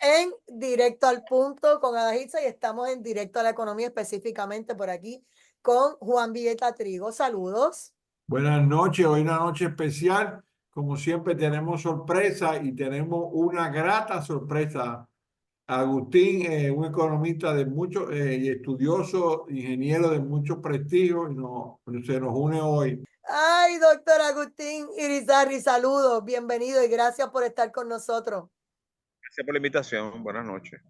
En Directo al Punto con Adajitza y estamos en Directo a la Economía, específicamente por aquí con Juan Villeta Trigo. Saludos. Buenas noches, hoy una noche especial. Como siempre tenemos sorpresa y tenemos una grata sorpresa. Agustín, un economista de mucho y estudioso, ingeniero de mucho prestigio, se nos une hoy. Ay, doctor Agustín Irizarry, saludos, bienvenido y gracias por estar con nosotros. Gracias por la invitación, buenas noches.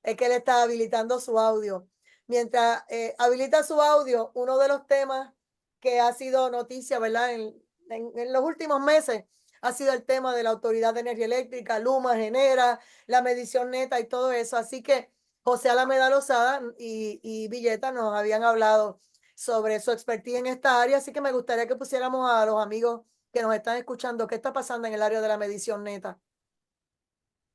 Es que él está habilitando su audio. Mientras habilita su audio, uno de los temas que ha sido noticia, ¿verdad? En los últimos meses ha sido el tema de la Autoridad de Energía Eléctrica, Luma, Genera, la medición neta y todo eso. Así que José Alameda Lozada y Villeta nos habían hablado sobre su expertise en esta área, así que me gustaría que pusiéramos a los amigos que nos están escuchando qué está pasando en el área de la medición neta.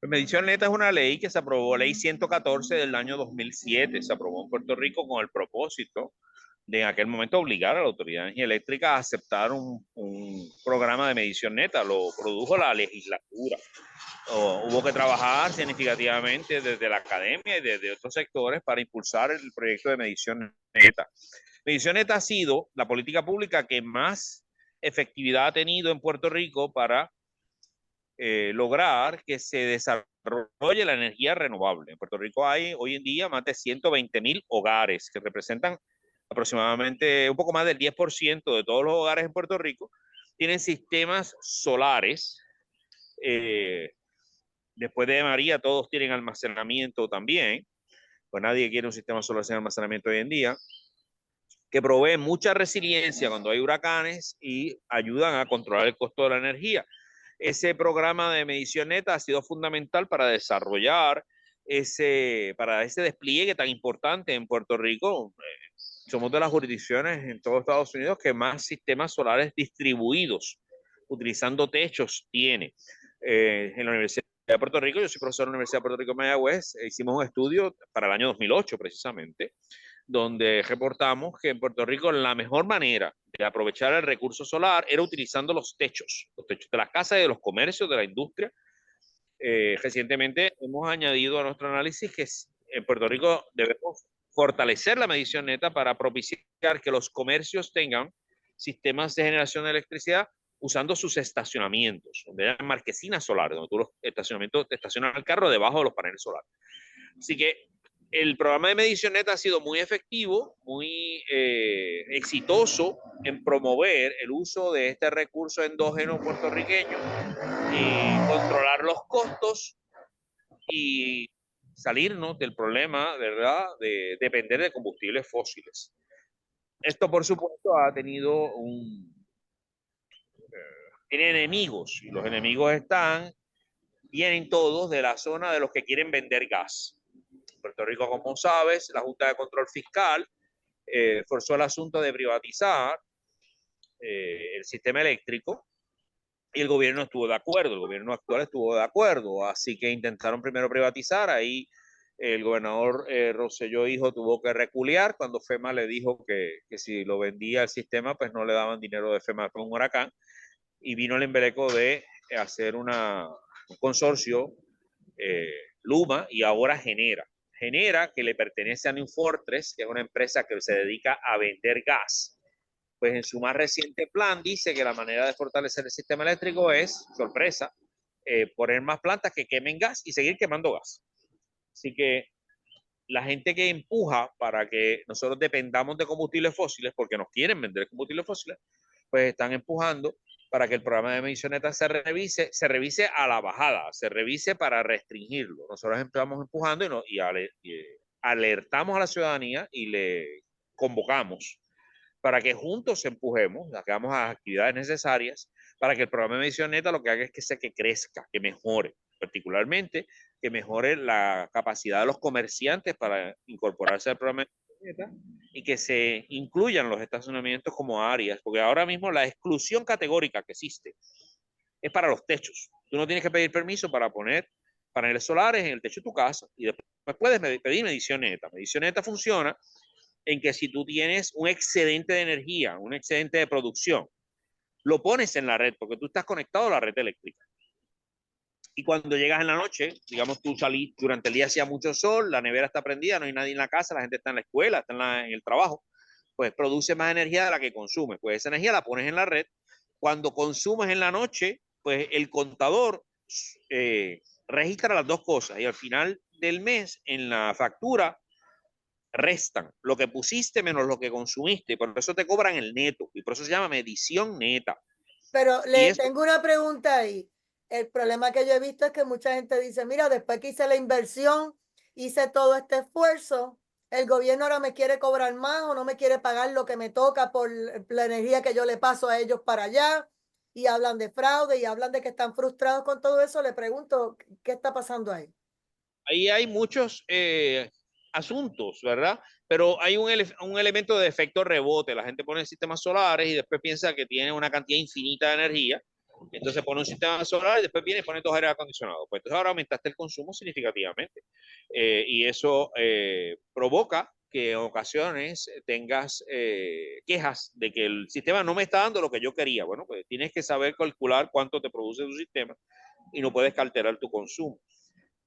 La medición neta es una ley que se aprobó, ley 114 del año 2007, se aprobó en Puerto Rico con el propósito de en aquel momento obligar a la Autoridad de Energía Eléctrica a aceptar un programa de medición neta. Lo produjo la legislatura. Hubo que trabajar significativamente desde la academia y desde otros sectores para impulsar el proyecto de medición neta. Medición neta ha sido la política pública que más efectividad ha tenido en Puerto Rico para lograr que se desarrolle la energía renovable. En Puerto Rico hay hoy en día más de 120,000 hogares que representan aproximadamente un poco más del 10% de todos los hogares en Puerto Rico. Tienen sistemas solares. Después de María, todos tienen almacenamiento también. Pues nadie quiere un sistema solar sin almacenamiento hoy en día, que provee mucha resiliencia cuando hay huracanes y ayudan a controlar el costo de la energía. Ese programa de medición neta ha sido fundamental para desarrollar para ese despliegue tan importante en Puerto Rico. Somos de las jurisdicciones en todo Estados Unidos que más sistemas solares distribuidos, utilizando techos, tiene. En la Universidad de Puerto Rico, yo soy profesor de la Universidad de Puerto Rico Mayagüez, hicimos un estudio para el año 2008 precisamente, donde reportamos que en Puerto Rico la mejor manera de aprovechar el recurso solar era utilizando los techos de las casas y de los comercios, de la industria. Recientemente hemos añadido a nuestro análisis que en Puerto Rico debemos fortalecer la medición neta para propiciar que los comercios tengan sistemas de generación de electricidad usando sus estacionamientos, donde hay marquesinas solares, donde tú los estacionamientos te estacionas el carro debajo de los paneles solares. Así que el programa de medición neta ha sido muy efectivo, muy exitoso en promover el uso de este recurso endógeno puertorriqueño y controlar los costos y salirnos del problema, ¿verdad?, de depender de combustibles fósiles. Esto, por supuesto, ha tenido tiene enemigos, y los enemigos vienen todos de la zona de los que quieren vender gas. En Puerto Rico, como sabes, la Junta de Control Fiscal forzó el asunto de privatizar el sistema eléctrico y el gobierno estuvo de acuerdo, el gobierno actual estuvo de acuerdo, así que intentaron primero privatizar, ahí el gobernador Rosselló Hijo tuvo que reculear cuando FEMA le dijo que si lo vendía el sistema, pues no le daban dinero de FEMA con un huracán, y vino el embeleco de hacer un consorcio, Luma, y ahora Genera, que le pertenece a New Fortress, que es una empresa que se dedica a vender gas. Pues en su más reciente plan dice que la manera de fortalecer el sistema eléctrico es, sorpresa, poner más plantas que quemen gas y seguir quemando gas. Así que la gente que empuja para que nosotros dependamos de combustibles fósiles, porque nos quieren vender combustibles fósiles, pues están empujando para que el programa de emisiones netas se revise a la bajada, se revise para restringirlo. Nosotros estamos empujando y alertamos a la ciudadanía y le convocamos para que juntos empujemos, hagamos las actividades necesarias para que el programa de medición neta lo que haga es que crezca, que mejore, particularmente que mejore la capacidad de los comerciantes para incorporarse al programa de medición neta y que se incluyan los estacionamientos como áreas, porque ahora mismo la exclusión categórica que existe es para los techos. Tú no tienes que pedir permiso para poner paneles solares en el techo de tu casa y después puedes pedir medición neta. Medición neta funciona en que si tú tienes un excedente de energía, un excedente de producción, lo pones en la red porque tú estás conectado a la red eléctrica. Y cuando llegas en la noche, digamos, tú salís, durante el día hacía mucho sol, la nevera está prendida, no hay nadie en la casa, la gente está en la escuela, está en el trabajo, pues produce más energía de la que consume. Pues esa energía la pones en la red. Cuando consumes en la noche, pues el contador registra las dos cosas y al final del mes en la factura restan lo que pusiste menos lo que consumiste. Por eso te cobran el neto y por eso se llama medición neta. Pero Y le eso, tengo una pregunta ahí. El problema que yo he visto es que mucha gente dice, mira, después que hice la inversión, hice todo este esfuerzo, el gobierno ahora me quiere cobrar más o no me quiere pagar lo que me toca por la energía que yo le paso a ellos para allá. Y hablan de fraude y hablan de que están frustrados con todo eso. Le pregunto, ¿qué está pasando ahí? ahí hay muchos asuntos, ¿verdad? Pero hay un elemento de efecto rebote. La gente pone sistemas solares y después piensa que tiene una cantidad infinita de energía. Entonces pone un sistema solar y después viene y pone dos aires acondicionados. Pues entonces ahora aumentaste el consumo significativamente. Y eso provoca que en ocasiones tengas quejas de que el sistema no me está dando lo que yo quería. Bueno, pues tienes que saber calcular cuánto te produce tu sistema y no puedes alterar tu consumo.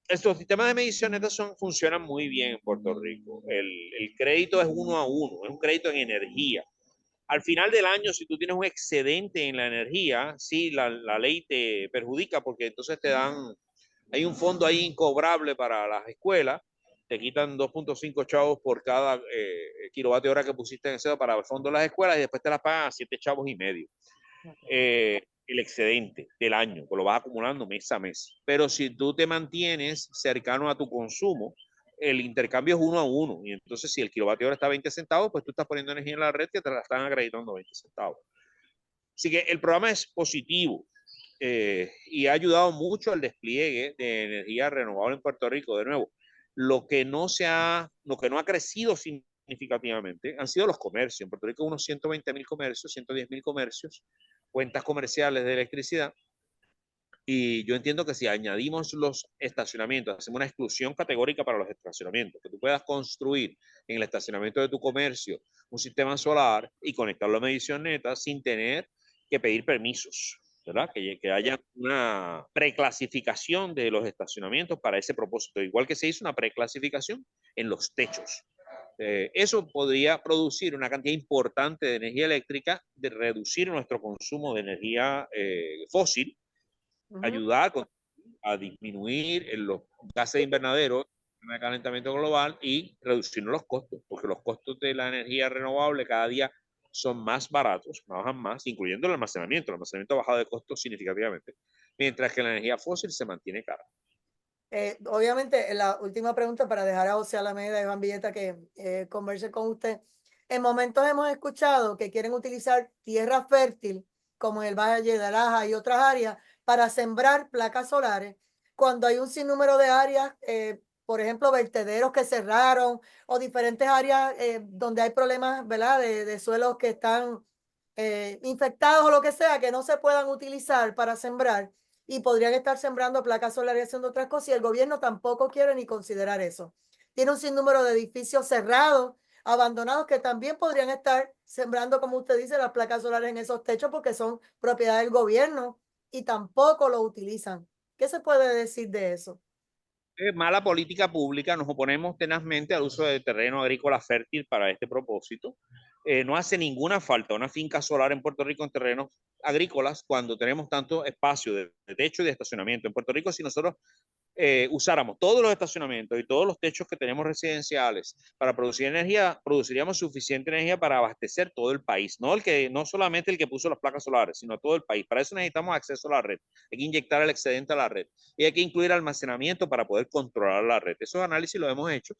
Estos sistemas de medición netas funcionan muy bien en Puerto Rico. El crédito es 1 a 1, es un crédito en energía. Al final del año, si tú tienes un excedente en la energía, sí, la ley te perjudica porque entonces te dan, hay un fondo ahí incobrable para las escuelas, te quitan 2.5 chavos por cada kilovatio hora que pusiste en ese para el fondo de las escuelas y después te las pagan a 7,5 chavos. El excedente del año, pues lo vas acumulando mes a mes. Pero si tú te mantienes cercano a tu consumo, el intercambio es 1 a 1. Y entonces, si el kilovatio hora está a 20 centavos, pues tú estás poniendo energía en la red que te la están acreditando 20 centavos. Así que el programa es positivo y ha ayudado mucho al despliegue de energía renovable en Puerto Rico. De nuevo, lo que no ha crecido significativamente han sido los comercios. En Puerto Rico unos 120,000 comercios, 110,000 comercios, cuentas comerciales de electricidad. Y yo entiendo que si añadimos los estacionamientos, hacemos una exclusión categórica para los estacionamientos, que tú puedas construir en el estacionamiento de tu comercio un sistema solar y conectarlo a medición neta sin tener que pedir permisos, ¿verdad? Que haya una preclasificación de los estacionamientos para ese propósito, igual que se hizo una preclasificación en los techos. Eso podría producir una cantidad importante de energía eléctrica, de reducir nuestro consumo de energía fósil, ayudar a disminuir los gases de invernadero, el calentamiento global y reducir los costos, porque los costos de la energía renovable cada día son más baratos, bajan más, incluyendo el almacenamiento. El almacenamiento ha bajado de costos significativamente, mientras que la energía fósil se mantiene cara. Obviamente, la última pregunta para dejar a José Alameda y Iván Villeta que converse con usted. En momentos hemos escuchado que quieren utilizar tierra fértil, como en el Valle de Araja y otras áreas, para sembrar placas solares, cuando hay un sinnúmero de áreas, por ejemplo, vertederos que cerraron o diferentes áreas donde hay problemas, ¿verdad?, de suelos que están infectados o lo que sea, que no se puedan utilizar para sembrar y podrían estar sembrando placas solares y haciendo otras cosas y el gobierno tampoco quiere ni considerar eso. Tiene un sinnúmero de edificios cerrados, abandonados, que también podrían estar sembrando, como usted dice, las placas solares en esos techos porque son propiedad del gobierno y tampoco lo utilizan. ¿Qué se puede decir de eso? Mala política pública, nos oponemos tenazmente al uso de terreno agrícola fértil para este propósito. No hace ninguna falta una finca solar en Puerto Rico en terrenos agrícolas cuando tenemos tanto espacio de techo y de estacionamiento. En Puerto Rico, si nosotros usáramos todos los estacionamientos y todos los techos que tenemos residenciales para producir energía, produciríamos suficiente energía para abastecer todo el país, no solamente el que puso las placas solares, sino todo el país. Para eso necesitamos acceso a la red, hay que inyectar el excedente a la red y hay que incluir almacenamiento para poder controlar la red. Esos análisis los hemos hecho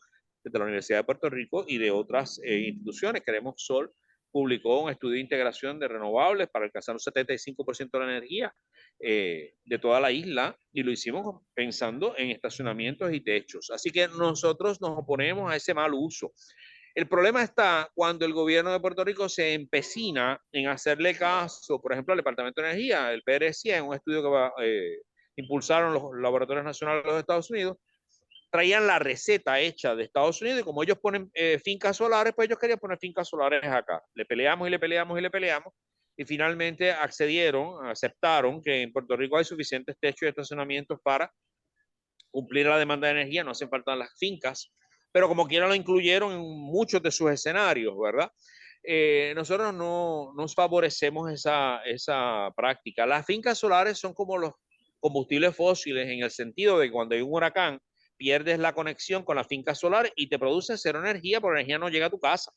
desde la Universidad de Puerto Rico y de otras instituciones. Queremos Sol publicó un estudio de integración de renovables para alcanzar un 75% de la energía de toda la isla y lo hicimos pensando en estacionamientos y techos. Así que nosotros nos oponemos a ese mal uso. El problema está cuando el gobierno de Puerto Rico se empecina en hacerle caso, por ejemplo, al Departamento de Energía, el PRC, en un estudio que impulsaron los laboratorios nacionales de los Estados Unidos, traían la receta hecha de Estados Unidos y como ellos ponen fincas solares, pues ellos querían poner fincas solares acá. Le peleamos y le peleamos y le peleamos y finalmente aceptaron que en Puerto Rico hay suficientes techos y estacionamientos para cumplir la demanda de energía, no hacen falta las fincas, pero como quiera lo incluyeron en muchos de sus escenarios, ¿verdad? Nosotros no nos favorecemos esa práctica. Las fincas solares son como los combustibles fósiles en el sentido de que cuando hay un huracán, pierdes la conexión con la finca solar y te produce cero energía, pero la energía no llega a tu casa.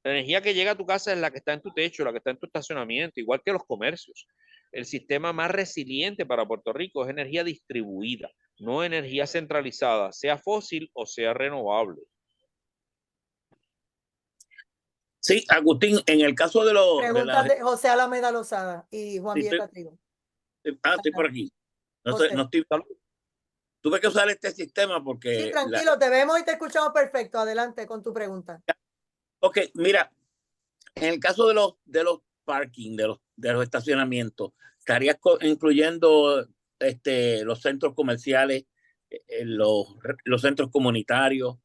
La energía que llega a tu casa es la que está en tu techo, la que está en tu estacionamiento, igual que los comercios. El sistema más resiliente para Puerto Rico es energía distribuida, no energía centralizada, sea fósil o sea renovable. Sí, Agustín, en el caso de los... Preguntas de José Alameda Lozada y Juan Sí, Villeta Trigo. estoy por aquí. José. Tuve que usar este sistema porque... Sí, tranquilo, te vemos y te escuchamos perfecto. Adelante con tu pregunta. Ok, mira, en el caso de los parking, de los estacionamientos, ¿estarías incluyendo los centros comerciales, los centros comunitarios,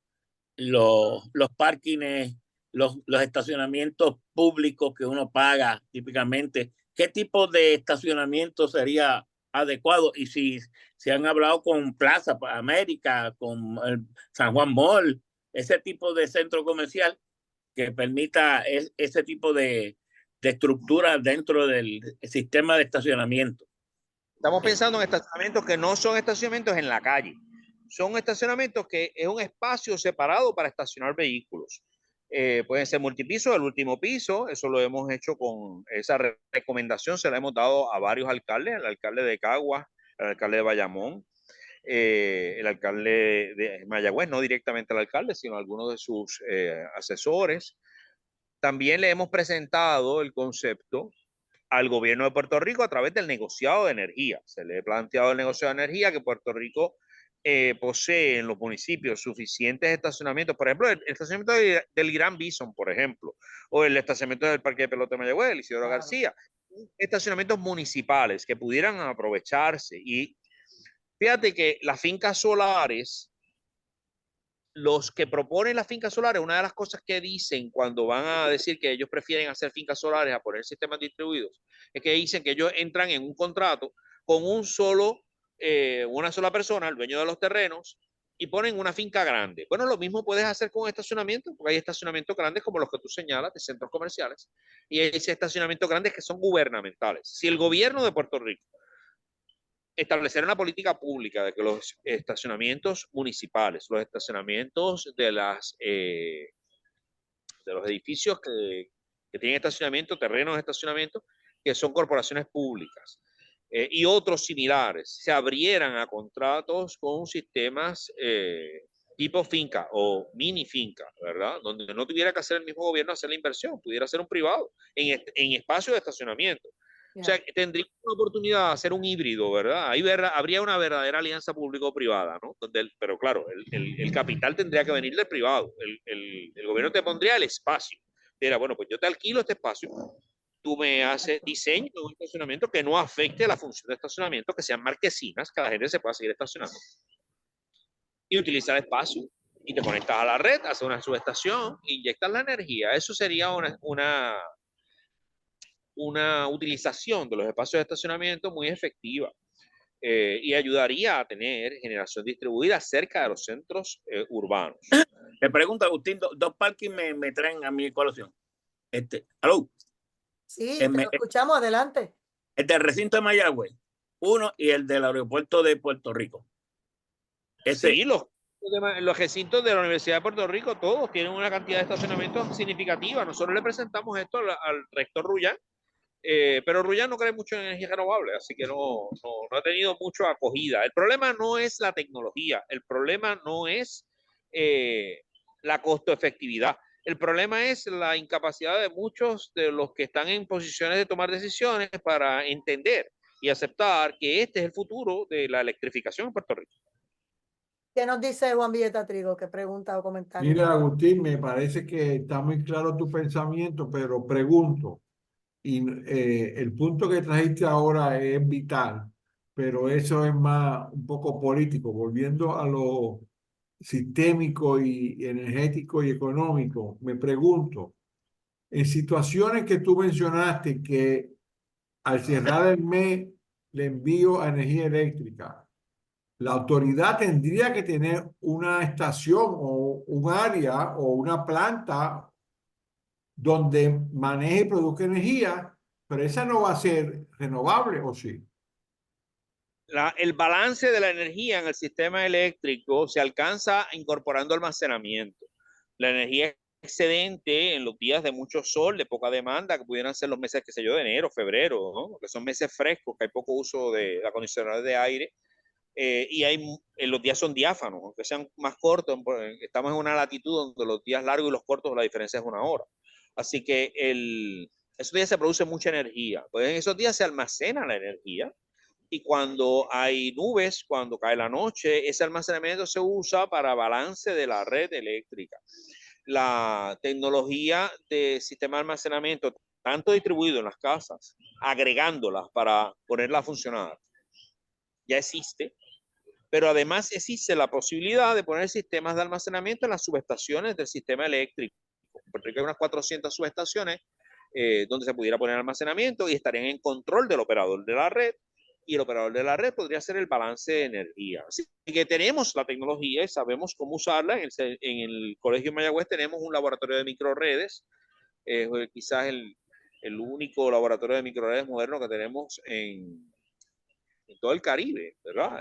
los parkings, los estacionamientos públicos que uno paga típicamente? ¿Qué tipo de estacionamiento sería adecuado? Y si se han hablado con Plaza América, con el San Juan Mall, ese tipo de centro comercial que permita ese tipo de estructura dentro del sistema de estacionamiento. Estamos pensando en estacionamientos que no son estacionamientos en la calle, son estacionamientos que es un espacio separado para estacionar vehículos. Pueden ser multipisos, el último piso, eso lo hemos hecho con esa recomendación, se la hemos dado a varios alcaldes, al alcalde de Caguas, al alcalde de Bayamón, el alcalde de Mayagüez, no directamente al alcalde, sino a algunos de sus asesores. También le hemos presentado el concepto al gobierno de Puerto Rico a través del negociado de energía. Se le ha planteado el negociado de energía que Puerto Rico posee en los municipios suficientes estacionamientos, por ejemplo, el estacionamiento del Gran Bison, por ejemplo, o el estacionamiento del Parque de Pelota de Mayagüez, el Isidoro García, estacionamientos municipales que pudieran aprovecharse. Y fíjate que las fincas solares, los que proponen las fincas solares, una de las cosas que dicen cuando van a decir que ellos prefieren hacer fincas solares a poner sistemas distribuidos, es que dicen que ellos entran en un contrato con una sola persona, el dueño de los terrenos, y ponen una finca grande. Bueno, lo mismo puedes hacer con estacionamientos, porque hay estacionamientos grandes como los que tú señalas, de centros comerciales, y hay estacionamientos grandes que son gubernamentales. Si el gobierno de Puerto Rico establecer una política pública de que los estacionamientos municipales, los estacionamientos de los edificios que tienen estacionamiento, terrenos de estacionamiento, que son corporaciones públicas, y otros similares, se abrieran a contratos con sistemas tipo finca o mini finca, ¿verdad? Donde no tuviera que hacer el mismo gobierno hacer la inversión, pudiera ser un privado en espacio de estacionamiento. O sea, tendría una oportunidad de hacer un híbrido, ¿verdad? Ahí habría una verdadera alianza público-privada, ¿no? Pero claro, el capital tendría que venir del privado. El gobierno te pondría el espacio. Dirá, bueno, pues yo te alquilo este espacio, tú me haces diseño de un estacionamiento que no afecte la función de estacionamiento, que sean marquesinas, que la gente se pueda seguir estacionando. Y utilizar el espacio. Y te conectas a la red, haces una subestación, inyectas la energía. Eso sería una utilización de los espacios de estacionamiento muy efectiva y ayudaría a tener generación distribuida cerca de los centros urbanos. Me pregunta, Agustín, dos parkings me traen a mi colación. ¿Aló? Sí, te lo escuchamos, adelante. El del recinto de Mayagüez, uno, y el del aeropuerto de Puerto Rico. Sí, los recintos de la Universidad de Puerto Rico, todos tienen una cantidad de estacionamientos significativa. Nosotros le presentamos esto al rector Rullán, pero Rullán no cree mucho en energía renovable, así que no ha tenido mucha acogida. El problema no es la tecnología, el problema no es la costo-efectividad. El problema es la incapacidad de muchos de los que están en posiciones de tomar decisiones para entender y aceptar que este es el futuro de la electrificación en Puerto Rico. ¿Qué nos dice Juan Villeta Trigo? ¿Qué pregunta o comentario? Mira, Agustín, me parece que está muy claro tu pensamiento, pero pregunto, y el punto que trajiste ahora es vital, pero eso es más un poco político, volviendo a lo sistémico y energético y económico. Me pregunto, en situaciones que tú mencionaste que al cerrar el mes le envío a energía eléctrica. La autoridad tendría que tener una estación o un área o una planta donde maneje y produzca energía, pero esa no va a ser renovable, ¿o sí? El balance de la energía en el sistema eléctrico se alcanza incorporando almacenamiento. La energía excedente en los días de mucho sol, de poca demanda, que pudieran ser los meses, qué sé yo, de enero, febrero, ¿no? Que son meses frescos, que hay poco uso de acondicionadores de aire, los días son diáfanos, aunque sean más cortos, estamos en una latitud donde los días largos y los cortos la diferencia es 1 hora. Así que esos días se produce mucha energía. Pues en esos días se almacena la energía y cuando hay nubes, cuando cae la noche, ese almacenamiento se usa para balance de la red eléctrica. La tecnología de sistema de almacenamiento, tanto distribuido en las casas, agregándolas para ponerla a funcionar, ya existe, pero además existe la posibilidad de poner sistemas de almacenamiento en las subestaciones del sistema eléctrico. Porque hay unas 400 subestaciones donde se pudiera poner almacenamiento y estarían en control del operador de la red, y el operador de la red podría hacer el balance de energía. Así que tenemos la tecnología y sabemos cómo usarla. En el Colegio Mayagüez tenemos un laboratorio de microredes, quizás el único laboratorio de microredes moderno que tenemos en todo el Caribe, ¿verdad?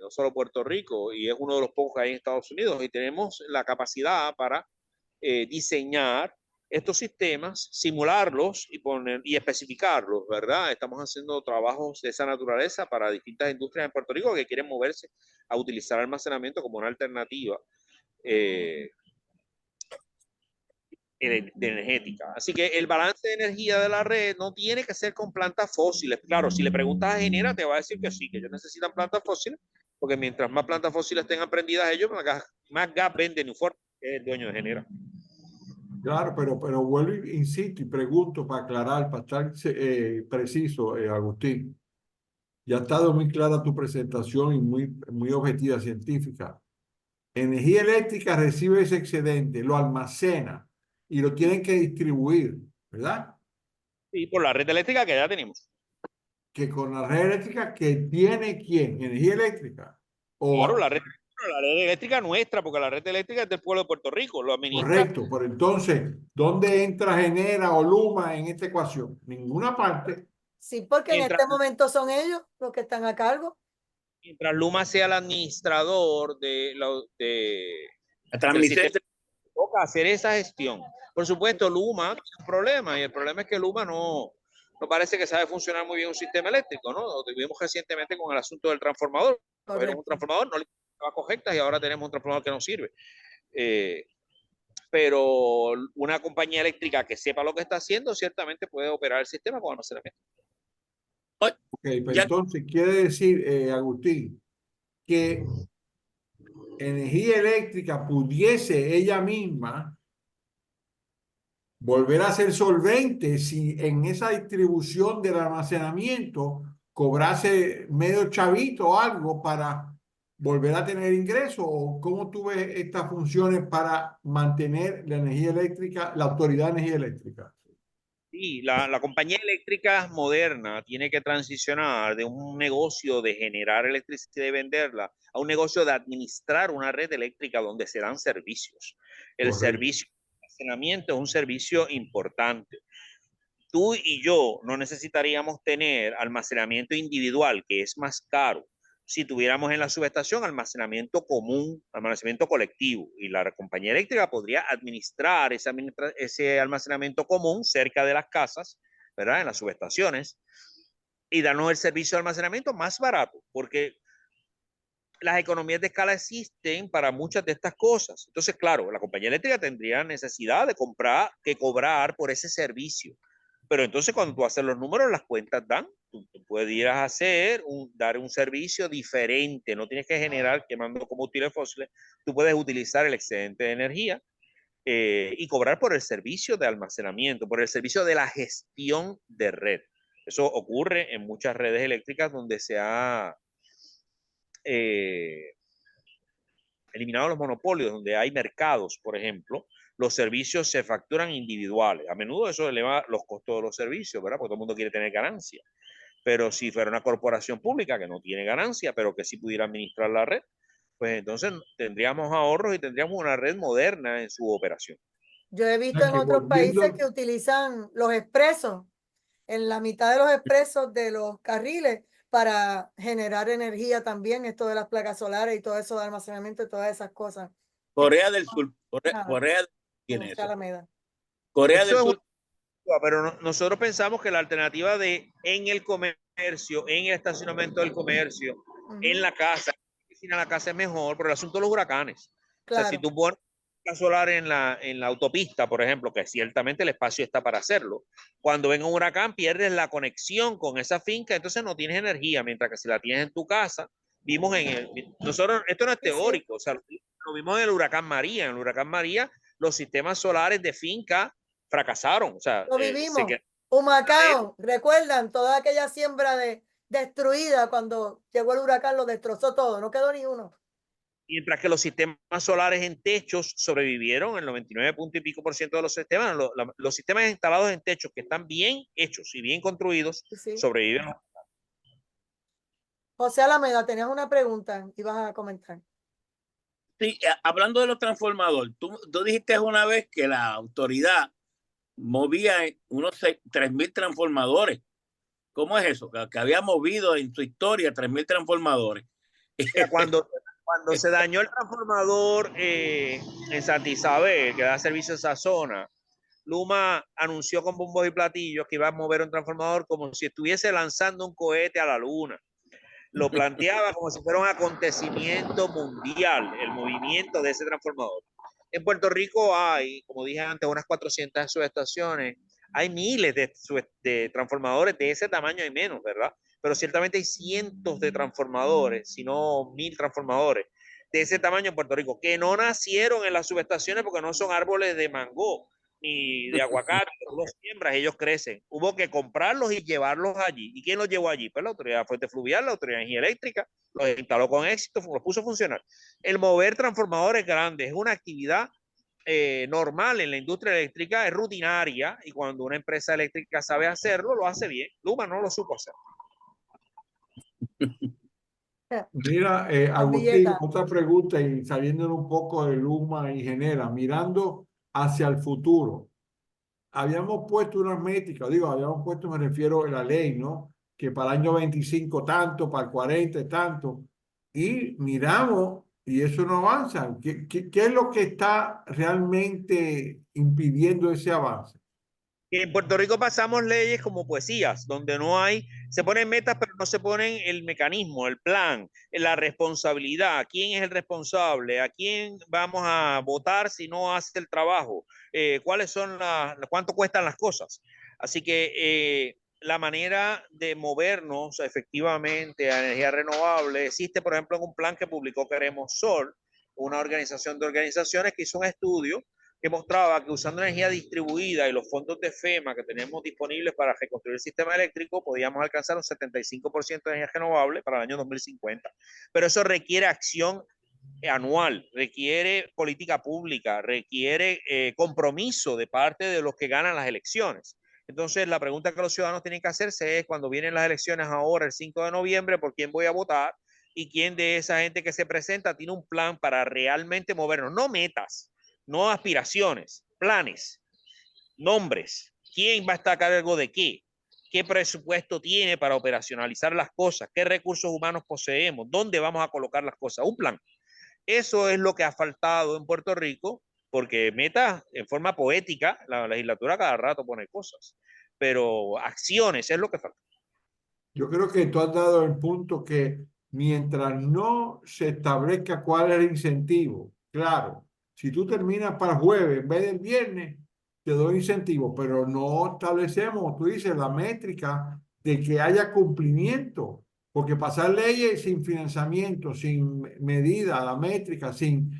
No solo Puerto Rico, y es uno de los pocos que hay en Estados Unidos, y tenemos la capacidad para diseñar estos sistemas, simularlos y especificarlos, ¿verdad? Estamos haciendo trabajos de esa naturaleza para distintas industrias en Puerto Rico que quieren moverse a utilizar almacenamiento como una alternativa de energética. Así que el balance de energía de la red no tiene que ser con plantas fósiles. Claro, si le preguntas a Genera, te va a decir que sí, que ellos necesitan plantas fósiles, porque mientras más plantas fósiles tengan prendidas ellos, más gas venden Nuform, que es el dueño de Genera. Claro, pero vuelvo, insisto y pregunto para aclarar, para estar preciso, Agustín. Ya ha estado muy clara tu presentación y muy objetiva, científica. Energía eléctrica recibe ese excedente, lo almacena y lo tienen que distribuir, ¿verdad? Y por la red eléctrica que ya tenemos. Que con la red eléctrica que tiene quién, energía eléctrica. Claro, O, la red eléctrica nuestra, porque la red eléctrica es del pueblo de Puerto Rico, lo administra. correcto, pero entonces, ¿dónde entra Genera o Luma en esta ecuación? Ninguna parte. Sí, porque en Mientras, este momento son ellos los que están a cargo. mientras Luma sea el administrador La del transmisión. sistema, toca hacer esa gestión. Por supuesto, Luma tiene un problema, y el problema es que Luma no parece que sabe funcionar muy bien un sistema eléctrico, ¿no? Lo tuvimos recientemente con el asunto del transformador. Cogieron un transformador, no le daba correctas, y ahora tenemos un transformador que no sirve. Pero una compañía eléctrica que sepa lo que está haciendo ciertamente puede operar el sistema con almacenamiento. Ok, pero Ya, entonces quiere decir, Agustín, que energía eléctrica pudiese ella misma volver a ser solvente si en esa distribución del almacenamiento cobrase medio chavito o algo para volver a tener ingresos. ¿O cómo tú ves estas funciones para mantener la energía eléctrica, la autoridad de energía eléctrica? Sí, la compañía eléctrica moderna tiene que transicionar de un negocio de generar electricidad y venderla a un negocio de administrar una red eléctrica donde se dan servicios. El Correcto. servicio de almacenamiento es un servicio importante. Tú y yo no necesitaríamos tener almacenamiento individual, que es más caro, si tuviéramos en la subestación almacenamiento común, almacenamiento colectivo, y la compañía eléctrica podría administrar ese almacenamiento común cerca de las casas, ¿verdad? En las subestaciones, y darnos el servicio de almacenamiento más barato, porque las economías de escala existen para muchas de estas cosas. Entonces, claro, la compañía eléctrica tendría necesidad de cobrar por ese servicio. Pero entonces cuando tú haces los números, las cuentas dan. Tú pudieras dar un servicio diferente. No tienes que generar quemando combustibles fósiles. Tú puedes utilizar el excedente de energía y cobrar por el servicio de almacenamiento, por el servicio de la gestión de red. Eso ocurre en muchas redes eléctricas donde se ha eliminado los monopolios, donde hay mercados, por ejemplo, los servicios se facturan individuales. A menudo eso eleva los costos de los servicios, ¿verdad? Porque todo el mundo quiere tener ganancia. Pero si fuera una corporación pública que no tiene ganancia, pero que sí pudiera administrar la red, pues entonces tendríamos ahorros y tendríamos una red moderna en su operación. Yo he visto en que otros países volviendo, que utilizan los expresos, en la mitad de los expresos de los carriles, para generar energía también, esto de las placas solares y todo eso de almacenamiento y todas esas cosas. Corea del Sur, Nada, Corea del Sur tiene José eso. Alameda. Corea Eso del es Sur, pero nosotros pensamos que la alternativa de en el comercio, en el estacionamiento del comercio, en la casa, en la casa es mejor, pero el asunto de los huracanes. O sea, si Claro. tú pones placa solar en la autopista, por ejemplo, que ciertamente el espacio está para hacerlo, cuando venga un huracán pierdes la conexión con esa finca, entonces no tienes energía, mientras que si la tienes en tu casa, vimos nosotros, esto no es Sí, sí. teórico, o sea, lo vimos en el huracán María. En el huracán María, los sistemas solares de finca fracasaron, o sea, Lo vivimos. Humacao, ¿recuerdan toda aquella siembra destruida cuando llegó el huracán? Lo destrozó todo, no quedó ni uno. mientras que los sistemas solares en techos sobrevivieron, el 99 punto y pico por ciento de los sistemas, los sistemas instalados en techos que están bien hechos y bien construidos, Sí. sobreviven. José Alameda, tenías una pregunta y vas a comentar. sí, hablando de los transformadores, tú dijiste una vez que la autoridad movía unos 3.000 transformadores. ¿Cómo es eso? Que había movido en su historia 3.000 transformadores. Mira, cuando se dañó el transformador en Santa Isabel, que da servicio a esa zona, Luma anunció con bombos y platillos que iba a mover un transformador como si estuviese lanzando un cohete a la luna. Lo planteaba como si fuera un acontecimiento mundial, el movimiento de ese transformador. En Puerto Rico hay, como dije antes, unas 400 subestaciones. Hay miles de transformadores de ese tamaño y menos, ¿verdad? Pero ciertamente hay cientos de transformadores, si no 1000 transformadores de ese tamaño en Puerto Rico, que no nacieron en las subestaciones porque no son árboles de mango ni de aguacate, tú los siembras, ellos crecen. Hubo que comprarlos y llevarlos allí. ¿Y quién los llevó allí? Pues la Autoridad de Fuente Fluvial, la Autoridad de Energía Eléctrica, los instaló con éxito, los puso a funcionar. El mover transformadores grandes es una actividad normal en la industria eléctrica, es rutinaria, y cuando una empresa eléctrica sabe hacerlo, lo hace bien. Luma no lo supo hacer. mira, Agustín, Villeta. otra pregunta y saliendo un poco de Luma y Genera, mirando hacia el futuro. Habíamos puesto unas métricas, digo, habíamos puesto, me refiero a la ley, ¿no? Que para el año 25 tanto, para el 40 tanto, y miramos y eso no avanza. ¿Qué es lo que está realmente impidiendo ese avance? En Puerto Rico pasamos leyes como poesías, donde no hay, se ponen metas, pero no se ponen el mecanismo, el plan, la responsabilidad, quién es el responsable, a quién vamos a votar si no hace el trabajo, cuáles son cuánto cuestan las cosas. Así que la manera de movernos efectivamente a energía renovable existe, por ejemplo, en un plan que publicó Queremos Sol, una organización de organizaciones que hizo un estudio que mostraba que usando energía distribuida y los fondos de FEMA que tenemos disponibles para reconstruir el sistema eléctrico, podíamos alcanzar un 75% de energía renovable para el año 2050. Pero eso requiere acción anual, requiere política pública, requiere compromiso de parte de los que ganan las elecciones. Entonces, la pregunta que los ciudadanos tienen que hacerse es, cuando vienen las elecciones ahora, el 5 de noviembre, ¿por quién voy a votar? Y quién de esa gente que se presenta tiene un plan para realmente movernos, no metas, no aspiraciones, planes, nombres, quién va a estar a cargo de qué, qué presupuesto tiene para operacionalizar las cosas, qué recursos humanos poseemos, dónde vamos a colocar las cosas, un plan. Eso es lo que ha faltado en Puerto Rico, porque meta en forma poética, la legislatura cada rato pone cosas, pero acciones es lo que falta. Yo creo que tú has dado el punto que mientras no se establezca cuál es el incentivo, claro, si tú terminas para el jueves en vez del viernes, te doy incentivo, pero no establecemos, tú dices, la métrica de que haya cumplimiento, porque pasar leyes sin financiamiento, sin medida, la métrica, sin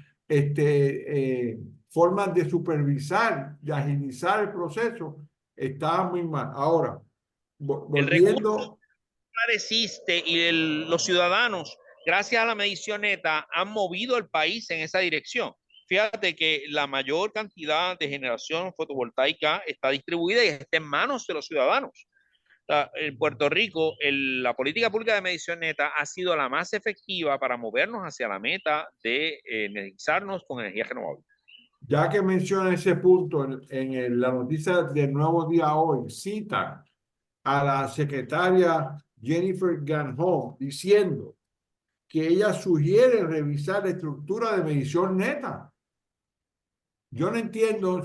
formas de supervisar, de agilizar el proceso, está muy mal. Ahora, El recurso volviendo existe y los ciudadanos, gracias a la medición neta, han movido el país en esa dirección. Fíjate que la mayor cantidad de generación fotovoltaica está distribuida y está en manos de los ciudadanos. En Puerto Rico, la política pública de medición neta ha sido la más efectiva para movernos hacia la meta de energizarnos con energía renovable. Ya que menciona ese punto la noticia del Nuevo Día hoy, citan a la secretaria Jennifer Granholm diciendo que ella sugiere revisar la estructura de medición neta. Yo no entiendo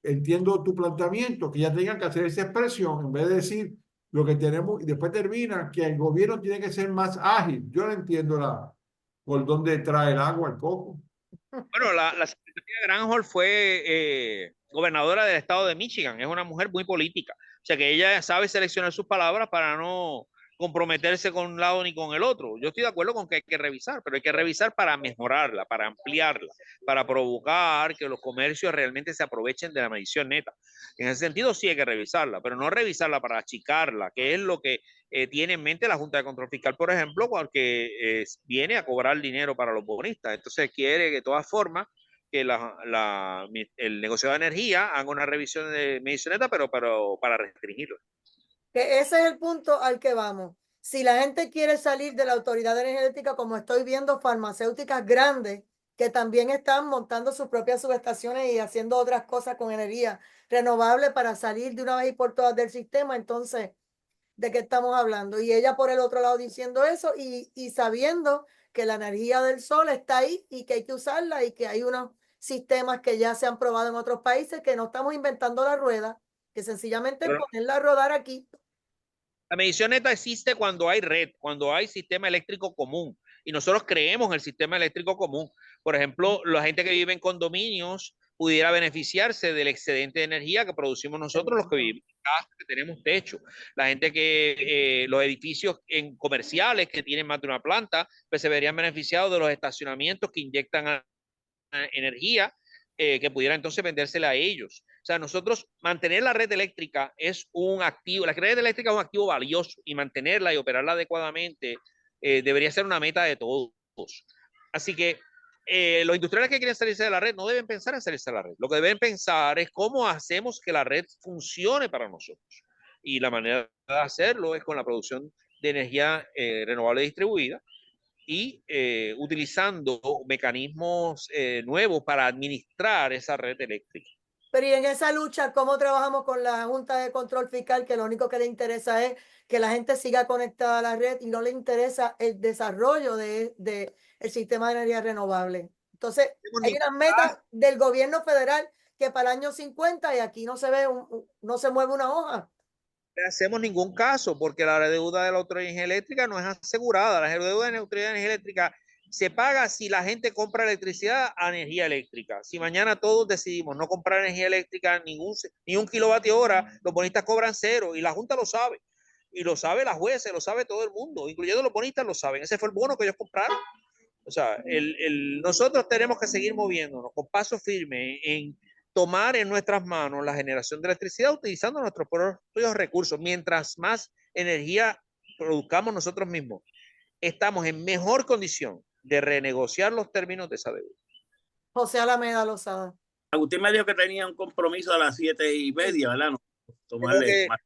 entiendo tu planteamiento, que ya tengan que hacer esa expresión en vez de decir lo que tenemos y después termina que el gobierno tiene que ser más ágil. Yo no entiendo por dónde trae el agua el coco. Bueno, la secretaria Granholm fue gobernadora del estado de Michigan. Es una mujer muy política. O sea que ella sabe seleccionar sus palabras para no comprometerse con un lado ni con el otro. Yo estoy de acuerdo con que hay que revisar, pero hay que revisar para mejorarla, para ampliarla, para provocar que los comercios realmente se aprovechen de la medición neta. En ese sentido sí hay que revisarla, pero no revisarla para achicarla, que es lo que tiene en mente la Junta de Control Fiscal, por ejemplo, porque viene a cobrar dinero para los bonistas. Entonces quiere que de todas formas que el negociado de energía haga una revisión de medición neta, pero para restringirlo. Que ese es el punto al que vamos. Si la gente quiere salir de la autoridad energética, como estoy viendo farmacéuticas grandes que también están montando sus propias subestaciones y haciendo otras cosas con energía renovable para salir de una vez y por todas del sistema, entonces, ¿de qué estamos hablando? Y ella por el otro lado diciendo eso y sabiendo que la energía del sol está ahí y que hay que usarla y que hay unos sistemas que ya se han probado en otros países, que no estamos inventando la rueda, que sencillamente ponerla a rodar aquí. La medición neta existe cuando hay red, cuando hay sistema eléctrico común. Y nosotros creemos en el sistema eléctrico común. Por ejemplo, la gente que vive en condominios pudiera beneficiarse del excedente de energía que producimos nosotros, los que vivimos en casa, que tenemos techo. La gente que, los edificios comerciales que tienen más de una planta, pues se verían beneficiados de los estacionamientos que inyectan energía, que pudiera entonces vendérsela a ellos. O sea, nosotros mantener la red eléctrica es un activo, la red eléctrica es un activo valioso y mantenerla y operarla adecuadamente debería ser una meta de todos. Así que los industriales que quieren salirse de la red no deben pensar en salirse de la red. Lo que deben pensar es cómo hacemos que la red funcione para nosotros. Y la manera de hacerlo es con la producción de energía renovable distribuida y utilizando mecanismos nuevos para administrar esa red eléctrica. Pero y en esa lucha, ¿cómo trabajamos con la Junta de Control Fiscal, que lo único que le interesa es que la gente siga conectada a la red y no le interesa el desarrollo de el sistema de energía renovable? Entonces, hay unas metas del gobierno federal que para el año 50 y aquí no se ve, no se mueve una hoja. No hacemos ningún caso porque la deuda de la Autoridad de Energía Eléctrica no es asegurada. La deuda de la Autoridad de Energía Eléctrica se paga si la gente compra electricidad a energía eléctrica. Si mañana todos decidimos no comprar energía eléctrica ni un kilovatio hora, los bonistas cobran cero y la Junta lo sabe. Y lo sabe la jueza, lo sabe todo el mundo, incluyendo los bonistas lo saben. Ese fue el bono que ellos compraron. O sea, nosotros tenemos que seguir moviéndonos con paso firme en tomar en nuestras manos la generación de electricidad utilizando nuestros propios recursos. Mientras más energía produzcamos nosotros mismos, estamos en mejor condición de renegociar los términos de esa deuda. José Alameda Lozada. Agustín me dijo que tenía un compromiso a las 7:30, ¿verdad? No, tomarle más.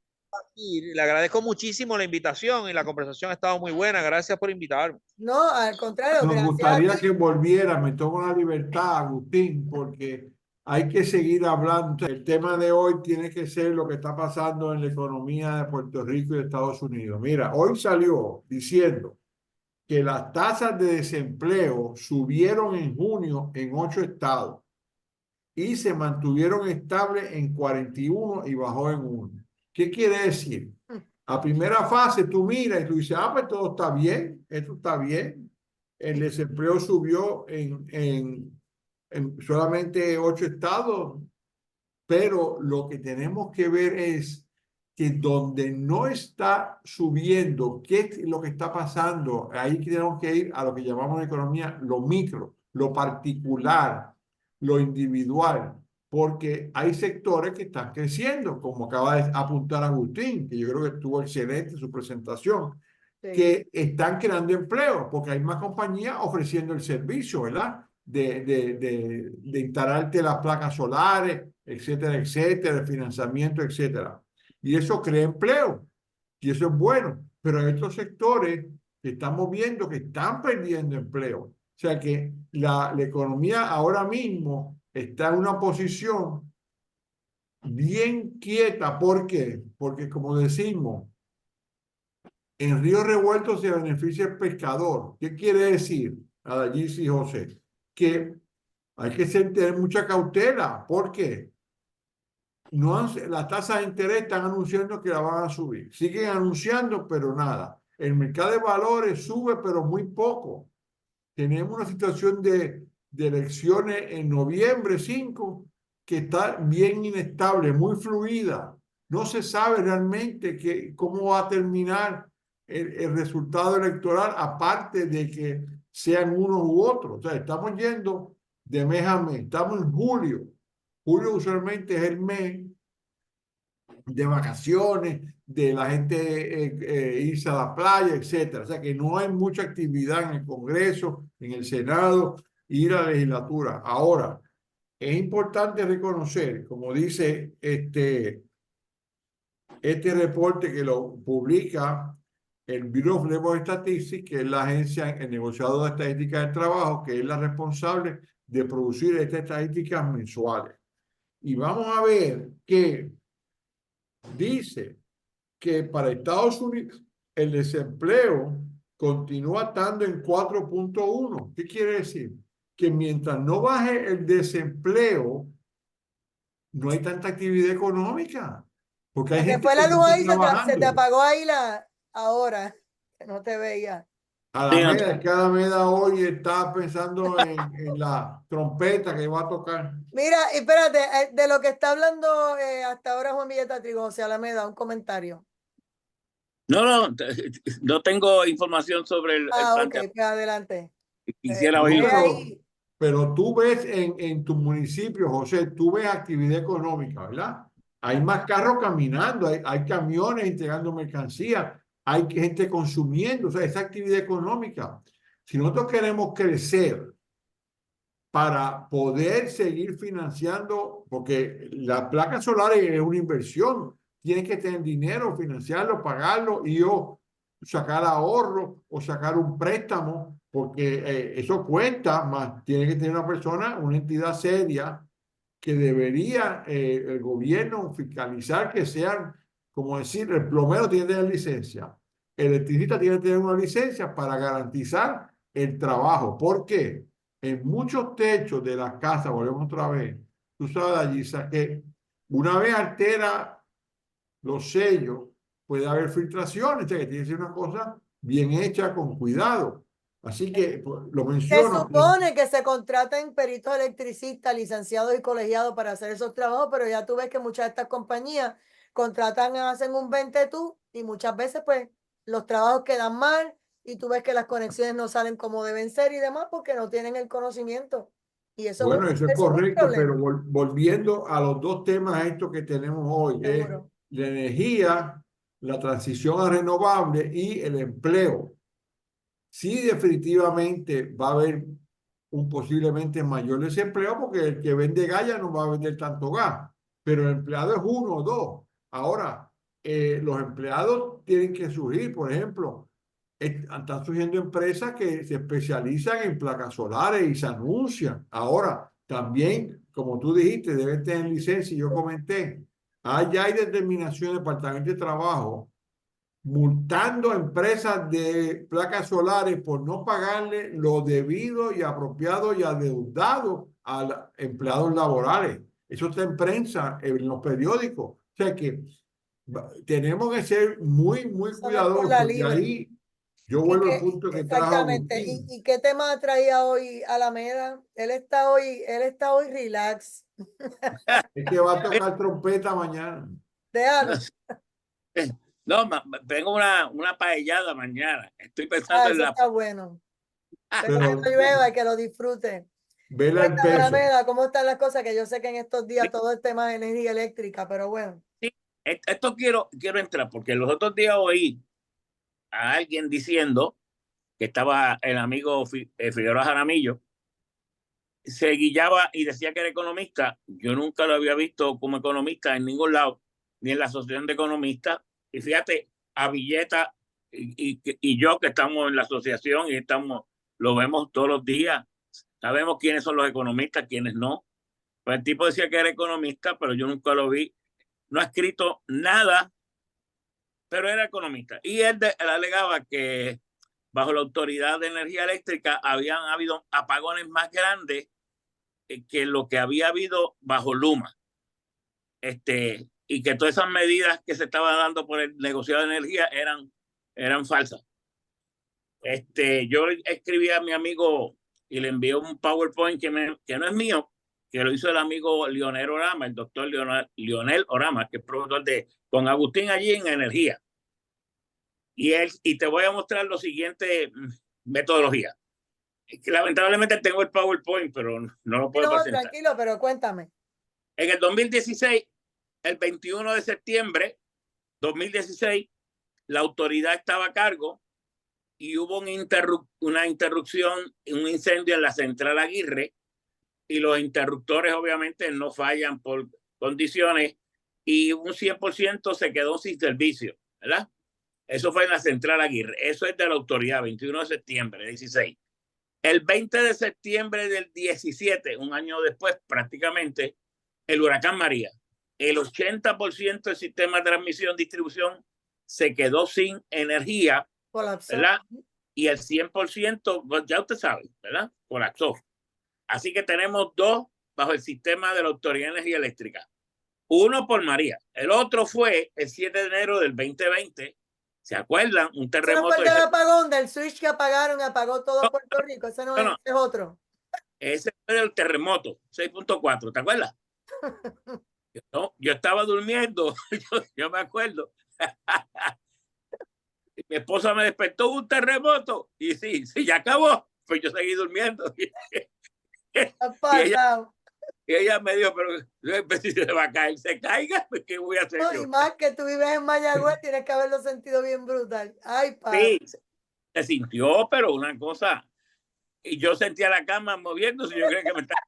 Le agradezco muchísimo la invitación y la conversación ha estado muy buena. Gracias por invitarme. No, al contrario. Nos gustaría que volviera, me tomo la libertad, Agustín, porque hay que seguir hablando. El tema de hoy tiene que ser lo que está pasando en la economía de Puerto Rico y de Estados Unidos. Mira, hoy salió diciendo que las tasas de desempleo subieron en junio en 8 estados y se mantuvieron estables en 41 y bajó en 1. ¿Qué quiere decir? A primera fase tú miras y tú dices, pues todo está bien, esto está bien. El desempleo subió en solamente 8 estados, pero lo que tenemos que ver es que donde no está subiendo, ¿qué es lo que está pasando? Ahí tenemos que ir a lo que llamamos en economía lo micro, lo particular, lo individual, porque hay sectores que están creciendo, como acaba de apuntar Agustín, que yo creo que estuvo excelente su presentación, sí, que están creando empleo, porque hay más compañías ofreciendo el servicio, ¿verdad? de instalarte las placas solares, etcétera, etcétera, el financiamiento, etcétera. Y eso crea empleo. Y eso es bueno. Pero hay otros sectores que estamos viendo que están perdiendo empleo. O sea que la economía ahora mismo está en una posición bien quieta. ¿Por qué? Porque como decimos, en río revuelto se beneficia el pescador. ¿Qué quiere decir, Adalgisa y José? Que hay que tener mucha cautela. ¿Por qué? No las tasas de interés están anunciando que la van a subir. Siguen anunciando, pero nada. El mercado de valores sube, pero muy poco. Tenemos una situación de elecciones en noviembre 5 que está bien inestable, muy fluida. No se sabe realmente cómo va a terminar el resultado electoral, aparte de que sean uno u otro. O sea, estamos yendo de mes a mes. Estamos en julio. Julio usualmente es el mes de vacaciones, de la gente irse a la playa, etcétera. O sea que no hay mucha actividad en el Congreso, en el Senado y la legislatura. Ahora, es importante reconocer, como dice este reporte que lo publica el Bureau of Labor Statistics, que es la agencia, el negociador de estadística del trabajo, que es la responsable de producir estas estadísticas mensuales. Y vamos a ver que dice que para Estados Unidos el desempleo continúa estando en 4.1. ¿Qué quiere decir? Que mientras no baje el desempleo, no hay tanta actividad económica. Porque hay Se te gente fue que la no luz está ahí, se te trabajando. apagó ahí ahora, que no te veía. Alameda, que Alameda hoy está pensando en la trompeta que va a tocar. Mira, espérate, de lo que está hablando hasta ahora Juan Villeta Trigo, José Alameda, un comentario. No tengo información sobre el Ok, planteamiento. pues adelante. Quisiera No, oírlo. pero tú ves en tu municipio, José, tú ves actividad económica, ¿verdad? Hay más carros caminando, hay camiones entregando mercancía, hay gente consumiendo, o sea, esa actividad económica. Si nosotros queremos crecer para poder seguir financiando, porque la placa solar es una inversión, tienes que tener dinero, financiarlo, pagarlo y o sacar ahorro o sacar un préstamo, porque eso cuesta más. Tiene que tener una persona, una entidad seria que debería el gobierno fiscalizar que sean, como decir, el plomero tiene que tener licencia, el electricista tiene que tener una licencia para garantizar el trabajo. ¿Por qué? En muchos techos de las casas, volvemos otra vez, tú sabes, Allisa, que una vez altera los sellos, puede haber filtraciones, o sea, que tiene que ser una cosa bien hecha, con cuidado. Así que pues, lo Se menciono. supone que se contraten peritos electricistas, licenciados y colegiados para hacer esos trabajos, pero ya tú ves que muchas de estas compañías contratan, hacen un 20 tú y muchas veces pues los trabajos quedan mal y tú ves que las conexiones no salen como deben ser y demás porque no tienen el conocimiento. Y Bueno, eso es eso es un correcto, pero problema. volviendo a los dos temas estos que tenemos hoy, es Seguro. la energía, la transición a renovables y el empleo. Sí, definitivamente va a haber un posiblemente mayor desempleo porque el que vende gas ya no va a vender tanto gas, pero el empleado es uno o dos. Ahora, los empleados tienen que surgir, por ejemplo, están surgiendo empresas que se especializan en placas solares y se anuncian. Ahora, también, como tú dijiste, deben tener licencia y yo comenté, ya hay determinación del Departamento de Trabajo multando a empresas de placas solares por no pagarle lo debido y apropiado y adeudado a los empleados laborales. Eso está en prensa, en los periódicos. O sea que tenemos que ser muy, muy Eso no es por cuidadosos la porque libre. ahí yo Y vuelvo al que, punto que trajo exactamente. Agustín. ¿Y qué tema traía hoy Alameda? Él está hoy relax. Es que va a tocar trompeta mañana. Déjalo. No, tengo una paellada mañana. Estoy pensando en Eso la. está bueno. Pero que Pero no llueva y que lo disfrute. vela el Cuéntame, peso. Alameda, ¿cómo están las cosas? Que yo sé que en estos días todo el tema de energía eléctrica, pero bueno. Sí, esto quiero entrar porque los otros días oí a alguien diciendo que estaba el amigo Figueroa Jaramillo, se guillaba y decía que era economista. Yo nunca lo había visto como economista en ningún lado, ni en la Asociación de Economistas. Y fíjate, a Villeta y yo que estamos en la asociación y lo vemos todos los días, sabemos quiénes son los economistas, quiénes no. Pues el tipo decía que era economista, pero yo nunca lo vi. No ha escrito nada, pero era economista. Y él alegaba que bajo la Autoridad de Energía Eléctrica habían habido apagones más grandes que lo que había habido bajo Luma. Y que todas esas medidas que se estaban dando por el negociado de energía eran falsas. Yo escribí a mi amigo y le envié un PowerPoint que no es mío, que lo hizo el amigo Lionel Orama, el doctor Lionel Orama, que es profesor con Agustín allí en energía. Y te voy a mostrar lo siguiente metodología. Lamentablemente tengo el PowerPoint, pero no lo puedo presentar. Tranquilo, pero cuéntame. En el 2016, el 21 de septiembre 2016, la autoridad estaba a cargo y hubo una interrupción, un incendio en la central Aguirre, y los interruptores obviamente no fallan por condiciones y un 100% se quedó sin servicio, ¿verdad? Eso fue en la central Aguirre. Eso es de la autoridad, 21 de septiembre, 16. El 20 de septiembre del 17, un año después prácticamente, el huracán María. El 80% del sistema de transmisión distribución se quedó sin energía, Colapsó. ¿verdad? Y el 100%, pues ya usted sabe, ¿verdad? Colapsó. Así que tenemos dos bajo el sistema de la Autoridad de Energía Eléctrica. Uno por María. El otro fue el 7 de enero del 2020. ¿Se acuerdan? Un terremoto. ¿Ese no fue el del apagón, del switch que apagaron, apagó todo Puerto Rico? Ese no, es otro. Ese fue el terremoto, 6.4, ¿te acuerdas? Yo estaba durmiendo, yo me acuerdo. Mi esposa me despertó un terremoto y sí, ya acabó. Pues yo seguí durmiendo. Y ella me dijo, pero si se va a caer, se caiga, ¿qué voy a hacer yo? Y más que tú vives en Mayagüez, tienes que haberlo sentido bien brutal. Ay, padre. Sí, se sintió, pero una cosa. Y yo sentía la cama moviéndose, yo creo que me estaba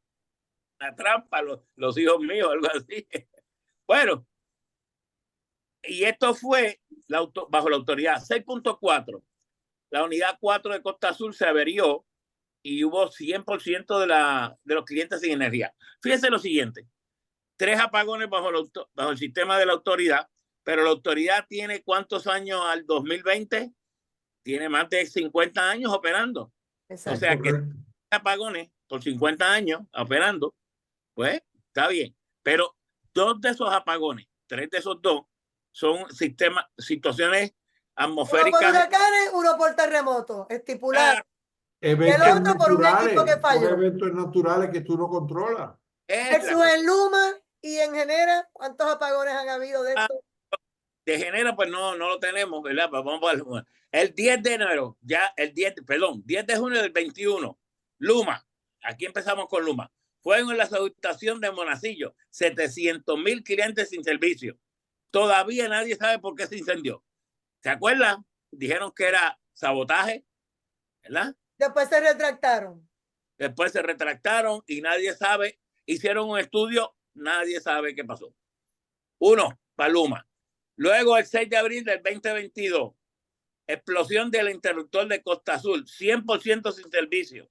en la trampa, los hijos míos, algo así. Bueno, y esto fue bajo la autoridad 6.4. La unidad 4 de Costa Azul se averió y hubo 100% de los clientes sin energía. Fíjense lo siguiente, 3 apagones bajo el sistema de la autoridad, pero la autoridad tiene ¿cuántos años al 2020? Tiene más de 50 años operando. Exacto. O sea que apagones por 50 años operando, pues está bien. Pero 2 de esos apagones, 3 de esos 2, son situaciones atmosféricas. Uno por huracanes, uno por terremotos, estipulado. Eventos el otro por un equipo que falló. Son eventos naturales que tú no controlas. Eso en Luma y en Genera, ¿cuántos apagones han habido de esto? De Genera, pues no lo tenemos, ¿verdad? Pues vamos a el 10 de enero, ya el 10 de junio del 21, Luma, aquí empezamos con Luma. Fueron en la subestación de Monacillo, 700,000 clientes sin servicio. Todavía nadie sabe por qué se incendió. ¿Se acuerdan? Dijeron que era sabotaje, ¿verdad? Después se retractaron. Después se retractaron y nadie sabe. Hicieron un estudio, nadie sabe qué pasó. Uno, para Luma. Luego, el 6 de abril del 2022, explosión del interruptor de Costa Azul, 100% sin servicio.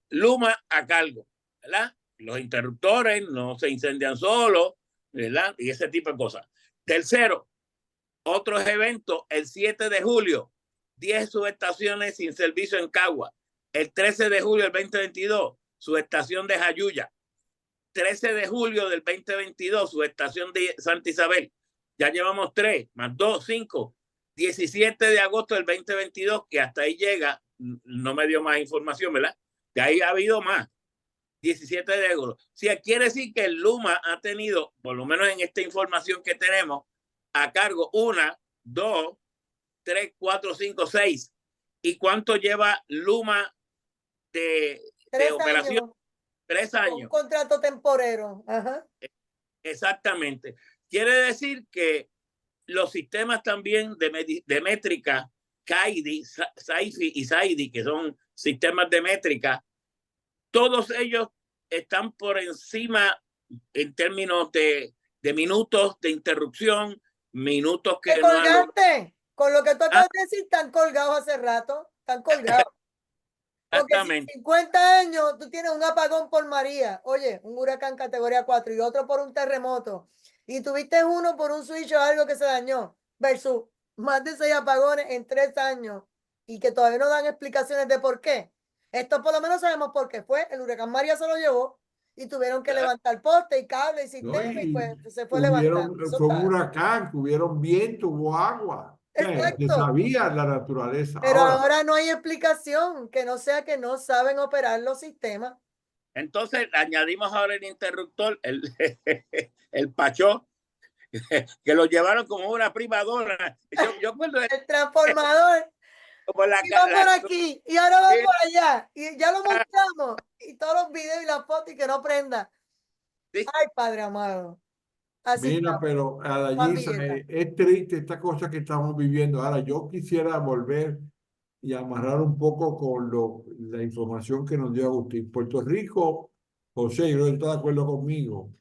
Luma a cargo, ¿verdad? Los interruptores no se incendian solos, ¿verdad? Y ese tipo de cosas. Tercero, otros eventos, el 7 de julio, 10 subestaciones sin servicio en Cagua. El 13 de julio del 2022, subestación de Jayuya. 13 de julio del 2022, subestación de Santa Isabel. Ya llevamos 3, más 2, 5. 17 de agosto del 2022, que hasta ahí llega, no me dio más información, ¿verdad? De ahí ha habido más. 17 de agosto. Si quiere decir que el Luma ha tenido, por lo menos en esta información que tenemos, a cargo 1, 2, 3, 4, 5, 6. ¿Y cuánto lleva Luma de operación? 3 años. Un contrato temporero. Ajá. Exactamente. Quiere decir que los sistemas también de métrica, CAIDI, SAIFI y SAIDI, que son sistemas de métrica, todos ellos están por encima en términos de minutos de interrupción, minutos Te que no han logrado. colgaste. Con lo que tú acabas de decir, están colgados hace rato. Están colgados. Porque si en Exactamente. 50 años tú tienes un apagón por María, oye, un huracán categoría 4 y otro por un terremoto, y tuviste uno por un switch o algo que se dañó, versus más de 6 apagones en 3 años y que todavía no dan explicaciones de por qué. Esto por lo menos sabemos por qué fue. El huracán María se lo llevó y tuvieron que levantar poste y cable y ¿no? sistema y Y pues se fue levantando. Eso fue un está. huracán, hubieron viento, hubo agua. O sea, se Exacto. sabía la naturaleza. Pero Ahora, ahora no hay explicación que no sea que no saben operar los sistemas. Entonces añadimos ahora el interruptor, el pachó, que lo llevaron como una primadona. Yo acuerdo de El transformador como iba por aquí y ahora va por allá y ya lo mostramos y todos los videos y las fotos y que no prenda. sí. Ay, Padre amado. Así mira, está. pero Juan Adalgisa, Villeta. es triste esta cosa que estamos viviendo. Ahora, yo quisiera volver y amarrar un poco con la información que nos dio Agustín. Puerto Rico, José, yo creo que está de acuerdo conmigo,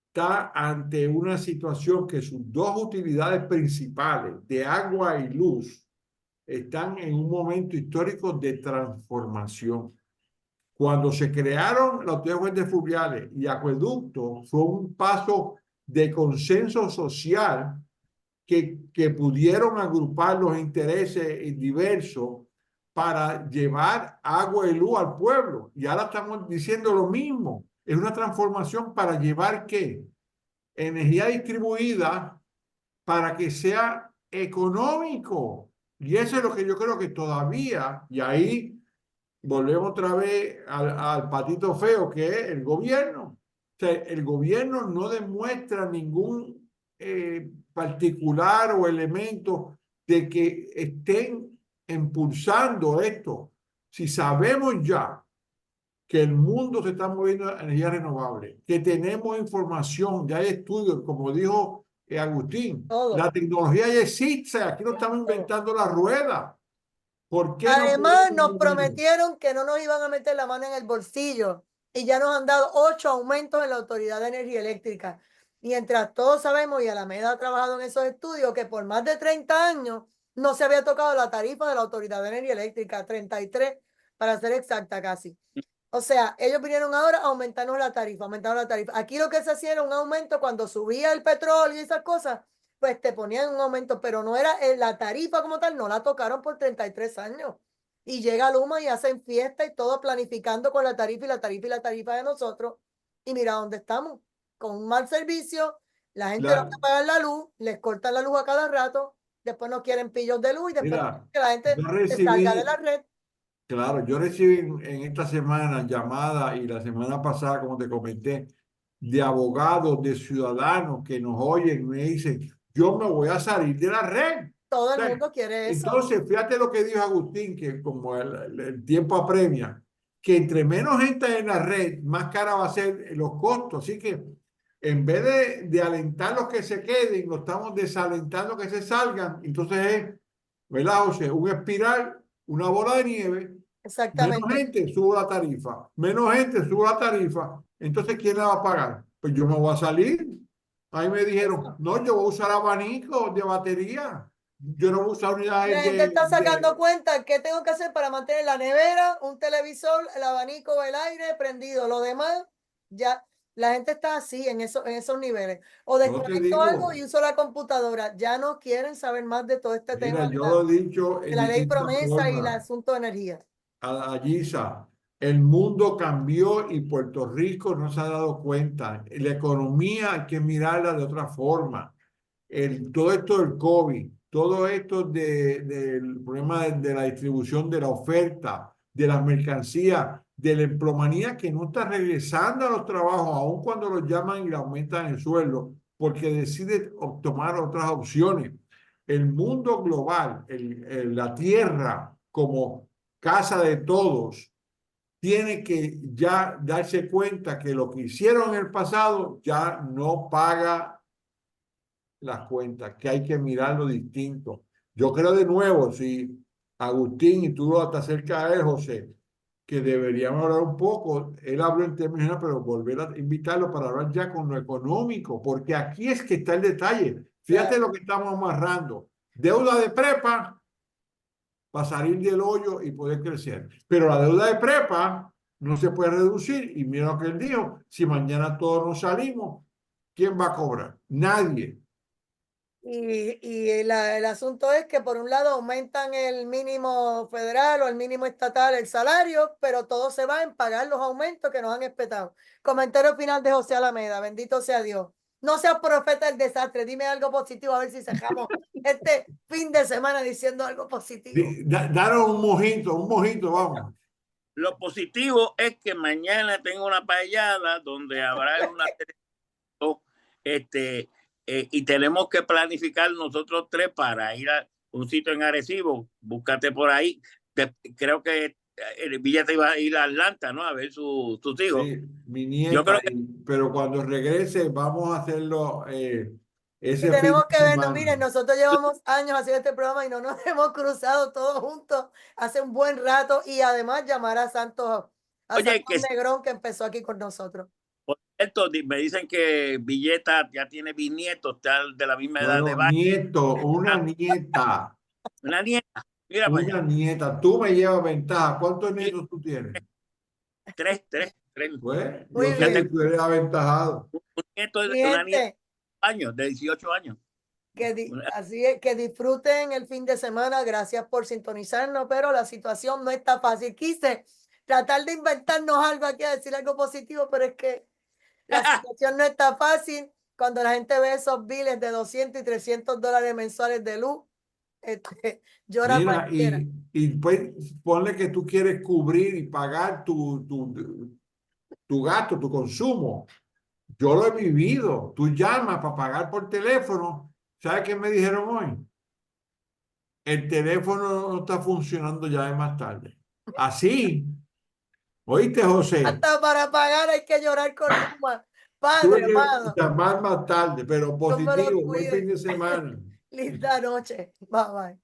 está ante una situación que sus dos utilidades principales de agua y luz están en un momento histórico de transformación. Cuando se crearon los fuentes fluviales y acueductos, fue un paso de consenso social que pudieron agrupar los intereses diversos para llevar agua y luz al pueblo. Y ahora estamos diciendo lo mismo. Es una transformación para llevar ¿qué? Energía distribuida para que sea económico. Y eso es lo que yo creo que todavía, y ahí volvemos otra vez al patito feo que es el gobierno. O sea, el gobierno no demuestra ningún particular o elemento de que estén impulsando esto. Si sabemos ya que el mundo se está moviendo a energía renovable, que tenemos información, ya hay estudios, como dijo Agustín, Todo. la tecnología ya existe, aquí no estamos inventando la rueda. ¿Por qué no Además, podemos nos movernos? prometieron que no nos iban a meter la mano en el bolsillo y ya nos han dado 8 aumentos en la Autoridad de Energía Eléctrica. Mientras todos sabemos, y Alameda ha trabajado en esos estudios, que por más de 30 años no se había tocado la tarifa de la Autoridad de Energía Eléctrica, 33 para ser exacta casi. O sea, ellos vinieron ahora a aumentarnos la tarifa, aumentaron la tarifa. Aquí lo que se hacía era un aumento cuando subía el petróleo y esas cosas, pues te ponían un aumento, pero no era la tarifa como tal, no la tocaron por 33 años. Y llega Luma y hacen fiesta y todo planificando con la tarifa y la tarifa y la tarifa de nosotros. Y mira dónde estamos, con un mal servicio, la gente no La, puede pagar la luz, les cortan la luz a cada rato, después no quieren pillos de luz y después no quieren mira, que la gente yo se salga de la recibí, red. claro, yo recibí en esta semana llamadas y la semana pasada, como te comenté, de abogados, de ciudadanos que nos oyen y me dicen, yo me voy a salir de la red. Todo el O sea, mundo quiere eso. entonces, fíjate lo que dijo Agustín, que como el tiempo apremia, que entre menos gente en la red, más cara va a ser los costos. Así que en vez de alentar los que se queden, lo estamos desalentando que se salgan. Entonces es, ¿verdad, José? Un espiral, una bola de nieve. Menos Exactamente. gente, subo la tarifa. Menos gente, subo la tarifa. Entonces, ¿quién la va a pagar? Pues yo me voy a salir. Ahí me dijeron, no, yo voy a usar abanicos de batería. Yo no voy a usar La unidades gente está sacando de... cuenta qué tengo que hacer para mantener la nevera, un televisor, el abanico, el aire prendido. Lo demás, ya la gente está así en esos niveles. O No te desconecto algo digo, y uso la computadora. Ya no quieren saber más de todo este tema mira, yo lo he dicho de en la ley distintas promesa y el formas. asunto de energía. A Giza, el mundo cambió y Puerto Rico no se ha dado cuenta. La economía hay que mirarla de otra forma. Todo esto del COVID, todo esto del problema de la distribución de la oferta, de las mercancías, de la empleomanía que no está regresando a los trabajos, aun cuando los llaman y le aumentan el sueldo, porque decide tomar otras opciones. El mundo global, la tierra como casa de todos, tiene que ya darse cuenta que lo que hicieron en el pasado ya no paga las cuentas, que hay que mirarlo distinto. Yo creo de nuevo, si Agustín, y tú estás cerca de él, José, que deberíamos hablar un poco. Él habló en términos generales, pero volver a invitarlo para hablar ya con lo económico, porque aquí es que está el detalle. Fíjate lo que estamos amarrando. Deuda de prepa para salir del hoyo y poder crecer. Pero la deuda de prepa no se puede reducir. Y mira lo que él dijo, si mañana todos nos salimos, ¿quién va a cobrar? Nadie. Y el asunto es que por un lado aumentan el mínimo federal o el mínimo estatal, el salario, pero todo se va en pagar los aumentos que nos han espetado. Comentario final de José Alameda, bendito sea Dios. No seas profeta del desastre, dime algo positivo a ver si sacamos este fin de semana diciendo algo positivo. Daros un mojito, vamos. Lo positivo es que mañana tengo una paellada donde habrá una y tenemos que planificar nosotros tres para ir a un sitio en Arecibo. Búscate por ahí. Creo que el billete iba a ir a Atlanta, ¿no? A ver sus hijos. Sí, mi nieta, Yo creo que pero cuando regrese vamos a hacerlo Y ese tenemos fin que de vernos, semana. miren, nosotros llevamos años haciendo este programa y no nos hemos cruzado todos juntos hace un buen rato y además llamar a Santos Oye, que Negrón que empezó aquí con nosotros. por cierto, me dicen que Villeta ya tiene bisnietos, está de la misma edad de Bueno, nieto, una nieta, una nieta. Mira para una allá. nieta. Tú me llevas ventaja. ¿Cuántos Sí, nietos tú tienes? tres. Pues Muy yo sé Ya que bien. tengo tú eres aventajado. un nieto, Mi una nieta gente, de años, de 18 años. así es, que disfruten el fin de semana. Gracias por sintonizarnos, pero la situación no está fácil. Quise tratar de inventarnos algo aquí, a decir algo positivo, pero es que la situación no está fácil. Cuando la gente ve esos biles de 200 y 300 dólares mensuales de luz, llora Mira, cualquiera. y pues ponle que tú quieres cubrir y pagar tu gasto, tu consumo. Yo lo he vivido. Tú llamas para pagar por teléfono. ¿Sabes qué me dijeron hoy? El teléfono no está funcionando ya de más tarde. Así, ¿oíste, José? Hasta para pagar hay que llorar con Luma. Tuve Padre, que amado, llamar más tarde, pero Dios me lo positivo. Buen fin cuide. de semana. Linda noche. Bye bye.